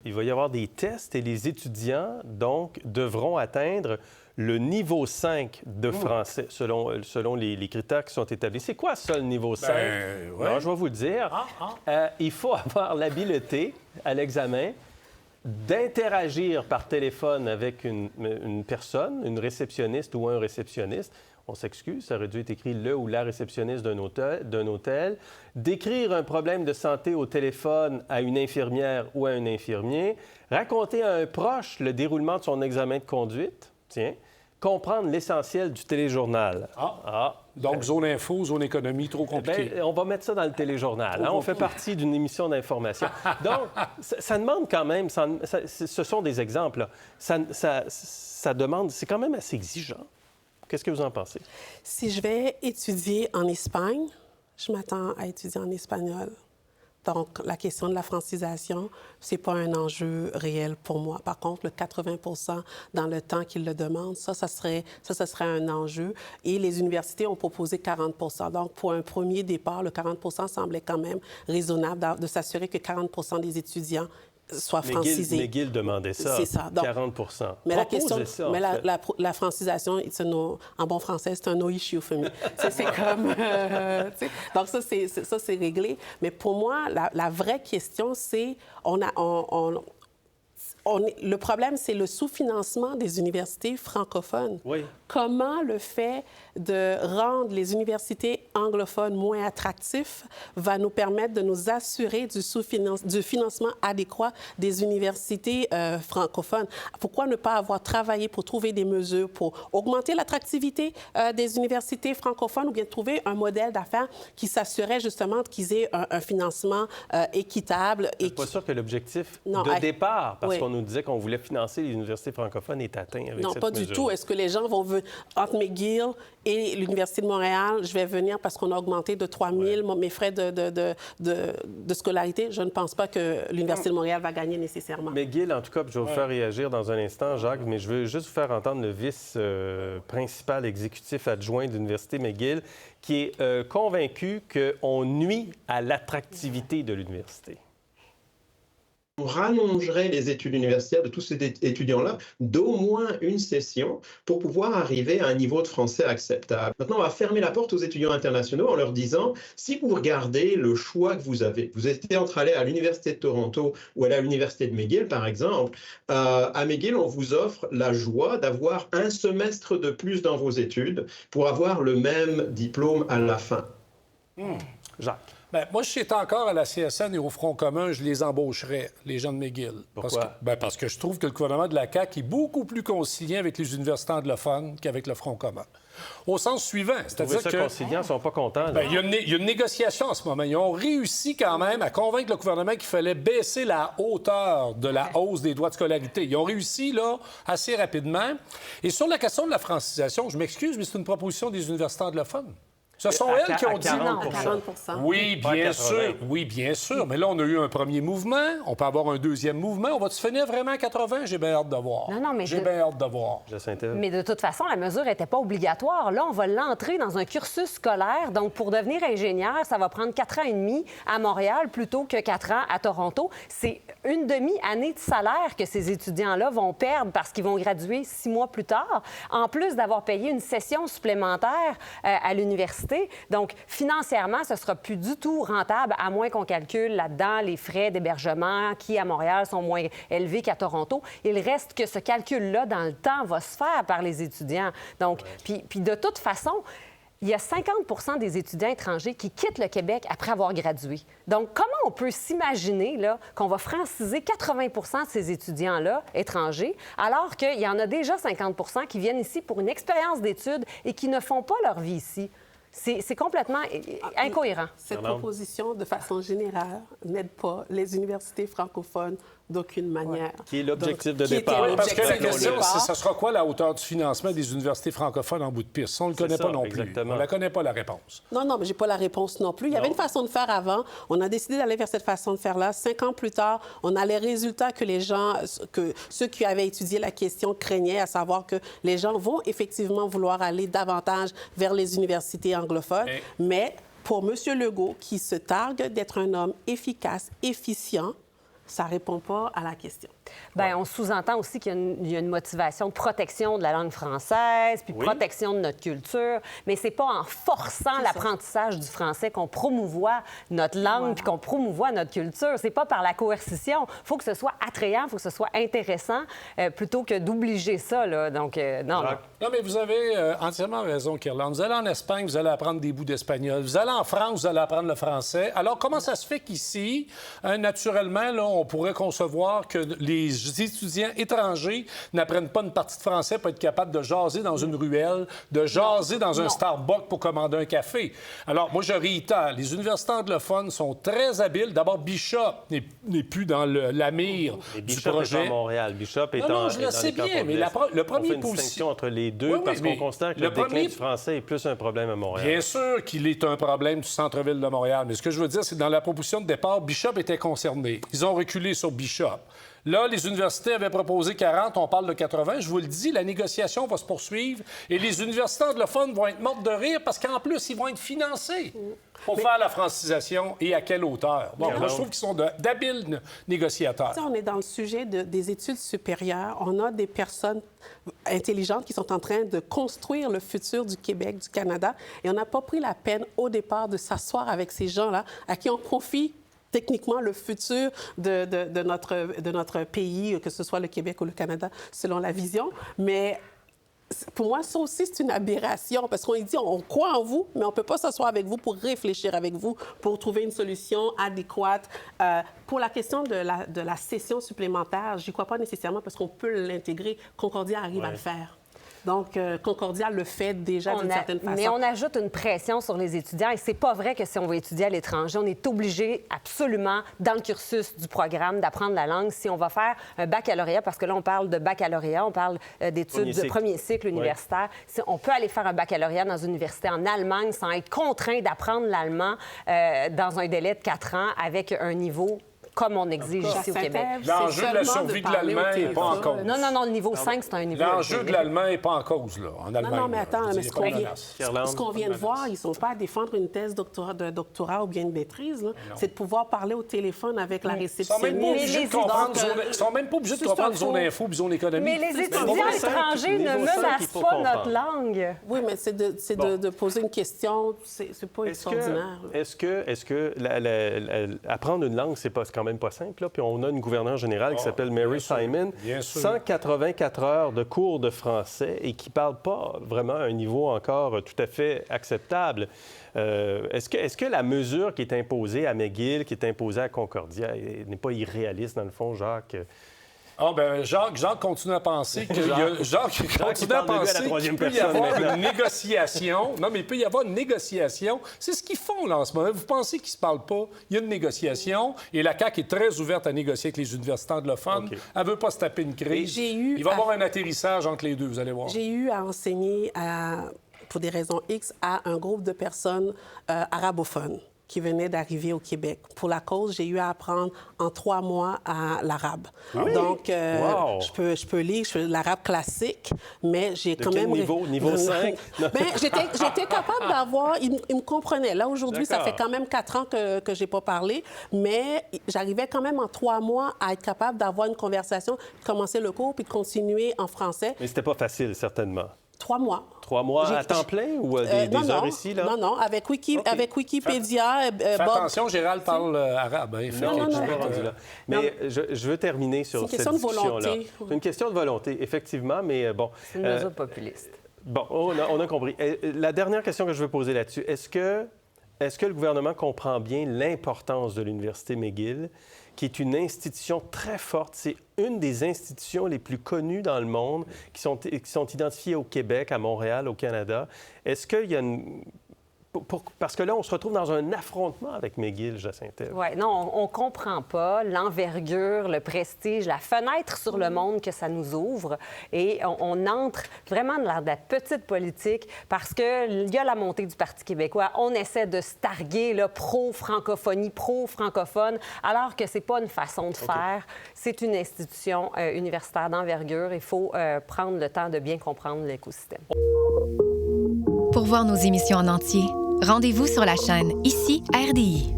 Il va y avoir des tests et les étudiants, donc, devront atteindre le niveau 5 de français, selon les critères qui sont établis. C'est quoi ça, le niveau 5? Ouais. Alors, je vais vous le dire. Il faut avoir l'habileté à l'examen d'interagir par téléphone avec une personne, une réceptionniste ou un réceptionniste. On s'excuse, ça aurait dû être écrit le ou la réceptionniste d'un hôtel. D'écrire un problème de santé au téléphone à une infirmière ou à un infirmier. Raconter à un proche le déroulement de son examen de conduite. Tiens. Comprendre l'essentiel du téléjournal. Donc, zone info, zone économie, trop compliqué. On va mettre ça dans le téléjournal. On fait partie d'une émission d'information. Donc, ça demande quand même... ce sont des exemples. Ça demande... C'est quand même assez exigeant. Qu'est-ce que vous en pensez? Si je vais étudier en Espagne, je m'attends à étudier en espagnol. Donc, la question de la francisation, ce n'est pas un enjeu réel pour moi. Par contre, le 80 % dans le temps qu'ils le demandent, ça serait un enjeu. Et les universités ont proposé 40 % Donc, pour un premier départ, le 40 % semblait quand même raisonnable de s'assurer que 40 % des étudiants soient francisés. McGill demandait ça, c'est ça. Donc, 40 Mais la question, ça, mais la francisation, en bon français, c'est un no issue for me. C'est comme... donc ça, c'est réglé. Mais pour moi, la vraie question, c'est... le problème, c'est le sous-financement des universités francophones. Oui. Comment le fait de rendre les universités anglophones moins attractifs va nous permettre de nous assurer du financement adéquat des universités francophones? Pourquoi ne pas avoir travaillé pour trouver des mesures pour augmenter l'attractivité des universités francophones ou bien trouver un modèle d'affaires qui s'assurait justement qu'ils aient un financement équitable? Je ne suis pas sûr que l'objectif de départ, parce qu'on nous disait qu'on voulait financer les universités francophones, est atteint avec cette mesure. Non, pas du tout. Est-ce que les gens vont venir entre McGill et l'Université de Montréal? Je vais venir parce qu'on a augmenté de 3 000 mes frais de scolarité. Je ne pense pas que l'Université de Montréal va gagner nécessairement. McGill, en tout cas, je vais vous faire réagir dans un instant, Jacques, mais je veux juste vous faire entendre le vice-principal exécutif adjoint de l'Université McGill qui est convaincu qu'on nuit à l'attractivité de l'université. On rallongerait les études universitaires de tous ces étudiants-là d'au moins une session pour pouvoir arriver à un niveau de français acceptable. Maintenant, on va fermer la porte aux étudiants internationaux en leur disant, si vous regardez le choix que vous avez, vous êtes entre aller à l'Université de Toronto ou aller à l'Université de McGill, par exemple, à McGill, on vous offre la joie d'avoir un semestre de plus dans vos études pour avoir le même diplôme à la fin. Jacques. Bien, moi, si j'étais encore à la CSN et au Front commun, je les embaucherais, les gens de McGill. Pourquoi? Parce que je trouve que le gouvernement de la CAQ est beaucoup plus conciliant avec les universités anglophones qu'avec le Front commun. Au sens suivant, c'est-à-dire que... Les conciliants ne sont pas contents. Il y a une négociation en ce moment. Ils ont réussi quand même à convaincre le gouvernement qu'il fallait baisser la hauteur de la hausse des droits de scolarité. Ils ont réussi, là, assez rapidement. Et sur la question de la francisation, je m'excuse, mais c'est une proposition des universités anglophones. Ce sont elles qui ont dit... Non, 40 Oui, bien sûr. Oui, bien sûr. Mais là, on a eu un premier mouvement. On peut avoir un deuxième mouvement. On va-tu finir vraiment à 80? J'ai bien hâte de voir. Non, mais j'ai bien hâte de voir. Mais de toute façon, la mesure n'était pas obligatoire. Là, on va l'entrer dans un cursus scolaire. Donc, pour devenir ingénieur, ça va prendre 4 ans et demi à Montréal plutôt que 4 ans à Toronto. C'est une demi-année de salaire que ces étudiants-là vont perdre parce qu'ils vont graduer 6 mois plus tard, en plus d'avoir payé une session supplémentaire à l'université. Donc, financièrement, ce ne sera plus du tout rentable, à moins qu'on calcule là-dedans les frais d'hébergement qui, à Montréal, sont moins élevés qu'à Toronto. Il reste que ce calcul-là, dans le temps, va se faire par les étudiants. Donc, puis de toute façon, il y a 50 % des étudiants étrangers qui quittent le Québec après avoir gradué. Donc, comment on peut s'imaginer là, qu'on va franciser 80 % de ces étudiants-là étrangers, alors qu'il y en a déjà 50 % qui viennent ici pour une expérience d'études et qui ne font pas leur vie ici? C'est complètement incohérent. Cette proposition, de façon générale, n'aide pas les universités francophones d'aucune manière. Qui est l'objectif de départ. Parce que la question, c'est ça sera quoi la hauteur du financement des universités francophones en bout de piste? On ne le connaît pas non plus. On ne la connaît pas, la réponse. Non, mais je n'ai pas la réponse non plus. Il y avait une façon de faire avant. On a décidé d'aller vers cette façon de faire-là. 5 ans plus tard, on a les résultats que les gens, que ceux qui avaient étudié la question craignaient, à savoir que les gens vont effectivement vouloir aller davantage vers les universités anglophones. Mais pour M. Legault, qui se targue d'être un homme efficace, efficient, ça ne répond pas à la question. Bien, on sous-entend aussi qu'il y a une motivation de protection de la langue française, puis protection de notre culture, mais c'est pas en forçant l'apprentissage du français qu'on promouvoit notre langue puis qu'on promouvoit notre culture. C'est pas par la coercition. Il faut que ce soit attrayant, il faut que ce soit intéressant, plutôt que d'obliger ça, là. Donc, non. Non, mais vous avez entièrement raison, Kirlande. Vous allez en Espagne, vous allez apprendre des bouts d'espagnol. Vous allez en France, vous allez apprendre le français. Alors, comment ça se fait qu'ici, naturellement, là, on pourrait concevoir que les étudiants étrangers n'apprennent pas une partie de français pour être capables de jaser dans une ruelle, de jaser dans un Starbucks pour commander un café? Alors, moi, je réitère, les universités anglophones sont très habiles. D'abord, Bishop n'est plus dans la mire du projet. Bishop est à Montréal. Bishop est non, je le sais bien, mais le premier on fait une distinction entre les deux parce qu'on constate que le déclin du français est plus un problème à Montréal. Bien sûr qu'il est un problème du centre-ville de Montréal, mais ce que je veux dire, c'est que dans la proposition de départ, Bishop était concerné. Ils ont reculé sur Bishop. Là, les universités avaient proposé 40, on parle de 80. Je vous le dis, la négociation va se poursuivre et les universités anglophones vont être mortes de rire parce qu'en plus, ils vont être financés pour faire la francisation et à quelle hauteur. Bon, moi, je trouve qu'ils sont d'habiles négociateurs. On est dans le sujet des études supérieures. On a des personnes intelligentes qui sont en train de construire le futur du Québec, du Canada, et on n'a pas pris la peine au départ de s'asseoir avec ces gens-là à qui on confie techniquement le futur de notre pays, que ce soit le Québec ou le Canada, selon la vision. Mais pour moi, ça aussi, c'est une aberration parce qu'on dit on croit en vous, mais on ne peut pas s'asseoir avec vous pour réfléchir avec vous, pour trouver une solution adéquate. Pour la question de la session supplémentaire, je n'y crois pas nécessairement parce qu'on peut l'intégrer. Concordia arrive à le faire. Donc, Concordia le fait déjà d'une certaine façon. Mais on ajoute une pression sur les étudiants et c'est pas vrai que si on va étudier à l'étranger, on est obligé absolument, dans le cursus du programme, d'apprendre la langue si on va faire un baccalauréat, parce que là, on parle de baccalauréat, on parle d'études de premier cycle universitaire. On peut aller faire un baccalauréat dans une université en Allemagne sans être contraint d'apprendre l'allemand dans un délai de 4 ans avec un niveau comme on exige ici au Québec. L'enjeu de la survie de l'allemand n'est pas en cause. Non, le niveau 5, c'est un niveau... L'enjeu de l'allemand n'est pas en cause, là, en Allemagne. Non, mais attends, mais ce qu'on vient de voir, ils ne sont pas à défendre une thèse de doctorat ou bien une maîtrise. C'est de pouvoir parler au téléphone avec la réceptionniste. Ils ne sont même pas obligés de comprendre zone info et zone économie. Mais les étudiants étrangers ne menacent pas notre langue. Oui, mais c'est de poser une question, c'est pas extraordinaire. Est-ce que apprendre une langue, c'est quand même pas simple, là. Puis on a une gouverneure générale qui s'appelle Mary Simon, 184 heures de cours de français et qui parle pas vraiment à un niveau encore tout à fait acceptable. Est-ce que la mesure qui est imposée à McGill, qui est imposée à Concordia, n'est pas irréaliste, dans le fond, Jacques? Ah, bien, Jacques continue à penser qu'il peut y avoir une négociation. Non, mais il peut y avoir une négociation. C'est ce qu'ils font, là, en ce moment. Vous pensez qu'ils ne se parlent pas? Il y a une négociation et la CAQ est très ouverte à négocier avec les universités anglophones. Okay. Elle ne veut pas se taper une crise. Il va y avoir un atterrissage entre les deux, vous allez voir. J'ai eu à enseigner, pour des raisons X, à un groupe de personnes arabophones qui venaient d'arriver au Québec. Pour la cause, j'ai eu à apprendre en 3 mois l'arabe. Oui? Donc, je peux lire l'arabe classique, mais j'ai quand même... Niveau 5? Bien, j'étais capable d'avoir... Il me comprenait. Là, aujourd'hui, ça fait quand même 4 ans que je n'ai pas parlé, mais j'arrivais quand même en 3 mois à être capable d'avoir une conversation, de commencer le cours, puis de continuer en français. Mais c'était pas facile, certainement. 3 mois. 3 mois à temps plein ou des heures ici, là? Non, avec Wikipédia... attention, Gérald parle arabe. Mais je veux terminer sur cette discussion-là. C'est une question de volonté, effectivement, mais bon... C'est une mesure populiste. Bon, on a compris. La dernière question que je veux poser là-dessus, est-ce que le gouvernement comprend bien l'importance de l'Université McGill, qui est une institution très forte? C'est une des institutions les plus connues dans le monde, qui sont identifiées au Québec, à Montréal, au Canada. Est-ce qu'il y a une... Parce que là, on se retrouve dans un affrontement avec McGill, Jacinthe. Oui, non, on ne comprend pas l'envergure, le prestige, la fenêtre sur le monde que ça nous ouvre. Et on entre vraiment dans la petite politique parce qu'il y a la montée du Parti québécois. On essaie de se targuer pro-francophonie, pro-francophone, alors que ce n'est pas une façon de faire. C'est une institution universitaire d'envergure. Il faut prendre le temps de bien comprendre l'écosystème. Pour voir nos émissions en entier, rendez-vous sur la chaîne Ici RDI.